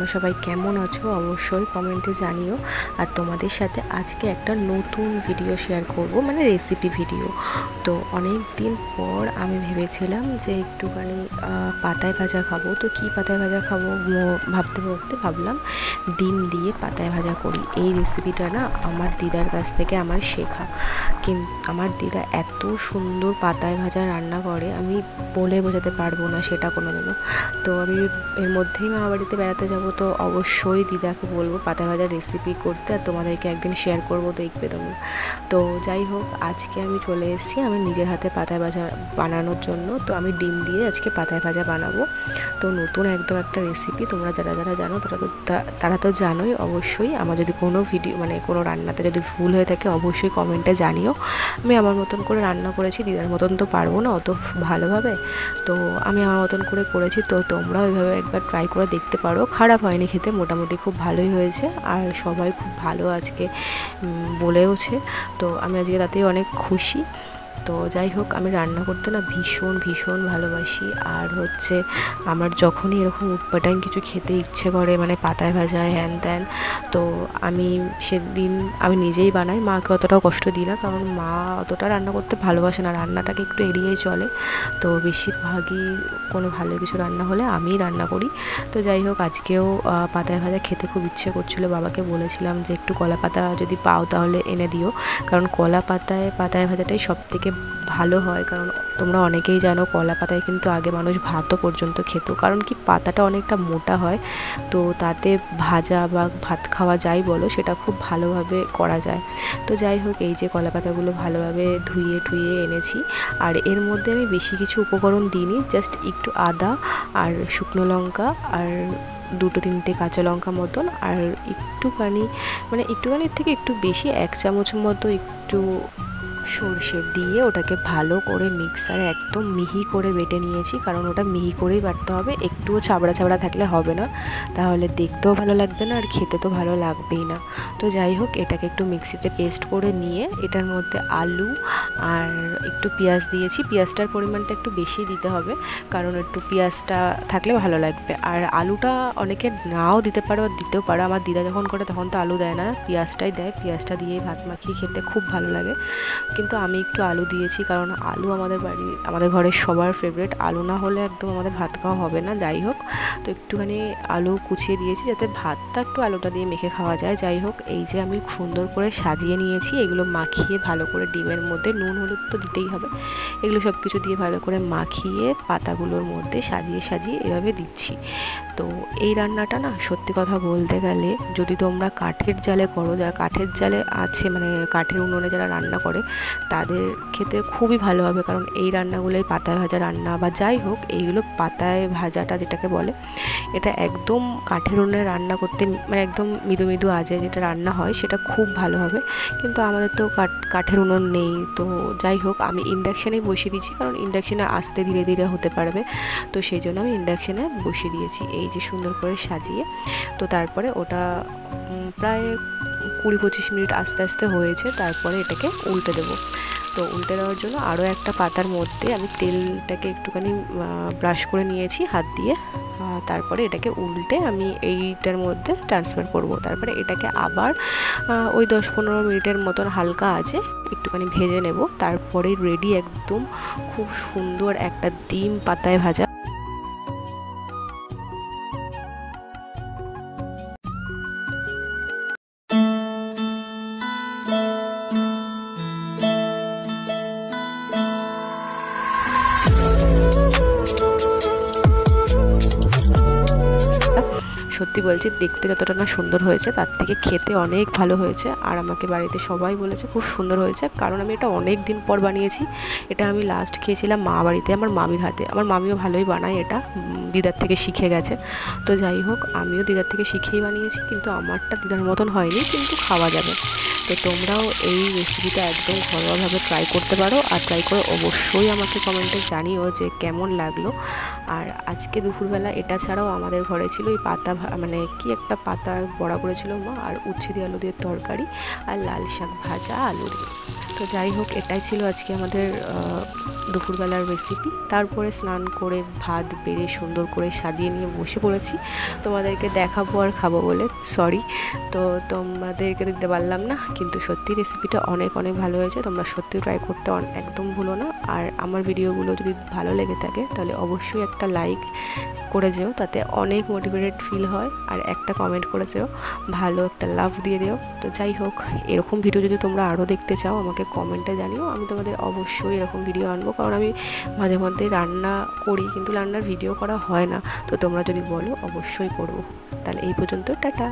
তোমরা সবাই কেমন আছো অবশ্যই কমেন্টে জানিও। আর তোমাদের সাথে আজকে একটা নতুন ভিডিও শেয়ার করব, মানে রেসিপি ভিডিও। তো অনেক দিন পর আমি ভেবেছিলাম যে একটুখানি পাতায় ভাজা খাবো। তো কি পাতায় ভাজা খাবো ভাবতে ভাবতে ভাবলাম ডিম দিয়ে পাতায় ভাজা করি। এই রেসিপিটা না আমার দিদার কাছ থেকে আমার শেখা। কিন্তু আমার দিদা এত সুন্দর পাতায় ভাজা রান্না করে, আমি বলে বোঝাতে পারবো না সেটা কোনোদিনও। তো আমি এর মধ্যেই মামা বাড়িতে বেড়াতে যাবো, তো অবশ্যই দিদাকে বলবো পাতায় ভাজার রেসিপি করতে, আর তোমাদেরকে একদিন শেয়ার করবো, দেখবে তোমরা। তো যাই হোক, আজকে আমি চলে এসেছি আমি নিজের হাতে পাতায় ভাজা বানানোর জন্য। তো আমি ডিম দিয়ে আজকে পাতায় ভাজা বানাবো। তো নতুন একদম একটা রেসিপি, তোমরা যারা যারা জানো তারা তো জানোই অবশ্যই। আমার যদি কোনো ভিডিও মানে কোনো রান্নাতে যদি ভুল হয়ে থাকে অবশ্যই কমেন্টে জানিও। আমি আমার মতন করে রান্না করেছি, দিদার মতন তো পারবো না অত ভালোভাবে, তো আমি আমার মতন করে করেছি। তো তোমরা ওইভাবে একবার ট্রাই করে দেখতে পারো, খারাপ হয়নি খেতে, মোটামুটি খুব ভালোই হয়েছে। আর সবাই খুব ভালো আজকে বলেওছে, তো আমি আজকে তাতেই অনেক খুশি। তো যাই হোক, আমি রান্না করতে না ভীষণ ভীষণ ভালোবাসি। আর হচ্ছে আমার যখনই এরকম উটপাটাং কিছু খেতে ইচ্ছে করে, মানে পাতায় ভাজা হ্যান ত্যান, তো আমি সেদিন আমি নিজেই বানাই, মাকে অতটাও কষ্ট দিই না, কারণ মা অতটা রান্না করতে ভালোবাসে না, রান্নাটাকে একটু এড়িয়েই চলে। তো বেশিরভাগই কোনো ভালো কিছু রান্না হলে আমিই রান্না করি। তো যাই হোক, আজকেও পাতায় ভাজা খেতে খুব ইচ্ছে করছিলো। বাবাকে বলেছিলাম যে একটু কলা পাতা যদি পাও তাহলে এনে দিও, কারণ কলা পাতায় ভাজাটাই সবথেকে ভালো হয়। কারণ তোমরা অনেকেই জানো কলা পাতায় কিন্তু আগে মানুষ ভাতও পর্যন্ত খেত, কারণ কি পাতাটা অনেকটা মোটা হয়, তো তাতে ভাজা বা ভাত খাওয়া যাই বলো সেটা খুব ভালোভাবে করা যায়। তো যাই হোক, এই যে কলা পাতাগুলো ভালোভাবে ধুয়ে টুয়ে এনেছি। আর এর মধ্যে আমি বেশি কিছু উপকরণ দিইনি, জাস্ট একটু আদা আর শুকনো লঙ্কা আর 2-3টে কাঁচা লঙ্কা মতন, আর একটুখানির থেকে একটু বেশি 1 চামচ মতো একটু সর্ষে দিয়ে ওটাকে ভালো করে মিক্সারে একদম মিহি করে বেটে নিয়েছি। কারণ ওটা মিহি করেই বাটতে হবে, একটুও ছাবড়া ছাবড়া থাকলে হবে না, তাহলে দেখতেও ভালো লাগবে না আর খেতে তো ভালো লাগবেই না। তো যাই হোক, এটাকে একটু মিক্সিতে পেস্ট করে নিয়ে এটার মধ্যে আলু আর একটু পেঁয়াজ দিয়েছি। পেঁয়াজটার পরিমাণটা একটু বেশি দিতে হবে, কারণ একটু পেঁয়াজটা থাকলে ভালো লাগবে। আর আলুটা অনেকে নাও দিতে পারো আর দিতেও পারো, আমার দিদা যখন করে তখন তো আলু দেয় না, পেঁয়াজটাই দেয়। পেঁয়াজটা দিয়ে ভাত মাখিয়ে খেতে খুব ভালো লাগে, কিন্তু আমি একটু আলু দিয়েছি, কারণ আলু আমাদের ঘরের সবার ফেভারিট। আলু না হলে একদম আমাদের ভাত খাওয়া হবে না। যাই হোক, তো একটুখানি আলু কুচিয়ে দিয়েছি যাতে ভাতটা একটু আলুটা দিয়ে মেখে খাওয়া যায়। যাই হোক, এই যে আমি সুন্দর করে সাজিয়ে নিয়েছি, এগুলো মাখিয়ে ভালো করে ডিমের মধ্যে, নুন হলুদ তো দিতেই হবে, এগুলো সব কিছু দিয়ে ভালো করে মাখিয়ে পাতাগুলোর মধ্যে সাজিয়ে সাজিয়ে এভাবে দিচ্ছি। তো এই রান্নাটা না সত্যি কথা বলতে গেলে যদি তোমরা কাঠের জালে করো, যারা কাঠের জালে আছে মানে কাঠের উনুনে যারা রান্না করে তাদের খেতে খুবই ভালো হবে। কারণ এই রান্নাগুলোই পাতায় ভাজা রান্না বা যাই হোক, এইগুলো পাতায় ভাজাটা যেটাকে বলে, এটা একদম কাঠের উনুনে রান্না করতে মানে একদম মৃদু মৃদু আজে যেটা রান্না হয় সেটা খুব ভালো হবে। কিন্তু আমাদের তো কাঠের উনুন নেই, তো যাই হোক আমি ইন্ডাকশানেই বসিয়ে দিয়েছি, কারণ ইন্ডাকশানে আস্তে ধীরে ধীরে হতে পারবে, তো সেই জন্য আমি ইন্ডাকশানে বসিয়ে দিয়েছি এই যে সুন্দর করে সাজিয়ে। তো তারপরে ওটা প্রায় 20-25 মিনিট আস্তে আস্তে হয়েছে, তারপরে এটাকে উল্টে দেবো। তো উল্টে দেওয়ার জন্য আরও একটা পাতার মধ্যে আমি তেলটাকে একটুখানি ব্রাশ করে নিয়েছি হাত দিয়ে, তারপরে এটাকে উল্টে আমি এইটার মধ্যে ট্রান্সফার করব। তারপরে এটাকে আবার ওই 10-15 মিনিটের মতন হালকা আছে একটুখানি ভেজে নেব। তারপরে রেডি একদম খুব সুন্দর একটা ডিম পাতায় ভাজা। সত্যি বলছি, দেখতে যতটা না সুন্দর হয়েছে তার থেকে খেতে অনেক ভালো হয়েছে। আর আমাকে বাড়িতে সবাই বলেছে খুব সুন্দর হয়েছে, কারণ আমি এটা অনেক দিন পর বানিয়েছি। এটা আমি লাস্ট খেয়েছিলাম মা বাড়িতে আমার মামির হাতে। আমার মামিও ভালোই বানায়, এটা দিদার থেকে শিখে গেছে। তো যাই হোক, আমিও দিদার থেকে শিখেই বানিয়েছি, কিন্তু আমারটা দিদার মতন হয়নি, কিন্তু খাওয়া যাবে। তো তোমরাও এই রেসিপিটা একদম ঘরোয়াভাবে ট্রাই করতে পারো, আর ট্রাই করে অবশ্যই আমাকে কমেন্টে জানিও যে কেমন লাগলো। আর আজকে দুপুরবেলা এটা ছাড়াও আমাদের ঘরে ছিল এই পাতা মানে কি একটা পাতা বড়া করেছিল মা, আর উচ্ছে দিয়ে আলু দিয়ে তরকারি, আর লাল শাক ভাজা আলু দিয়ে। তো যাই হোক, এটাই ছিল আজকে আমাদের দুপুরবেলার রেসিপি। তারপরে স্নান করে ভাত বেড়ে সুন্দর করে সাজিয়ে নিয়ে বসে পড়েছি তোমাদেরকে দেখাবো আর খাবো বলে। সরি, তো তোমাদেরকে দিতে পারলাম না, কিন্তু সত্যি রেসিপিটা অনেক অনেক ভালো হয়েছে। তোমরা সত্যি ট্রাই করতে একদম ভুলো না। আর আমার ভিডিওগুলো যদি ভালো লেগে থাকে তাহলে অবশ্যই একটা লাইক করে যেও, তাতে অনেক মোটিভেটেড ফিল হয়। আর একটা কমেন্ট করে যেও, ভালো একটা লাভ দিয়ে দিও। তো যাই হোক, এরকম ভিডিও যদি তোমরা আরও দেখতে চাও আমাকে কমেন্টে জানিও, আমি তোমাদের অবশ্যই এরকম ভিডিও আনবো। কারণ আমি মাঝে মধ্যে রান্না করি, কিন্তু রান্নার ভিডিও করা হয় না। তো তোমরা যদি বলো অবশ্যই করবো। তাহলে এই পর্যন্ত, টাটা।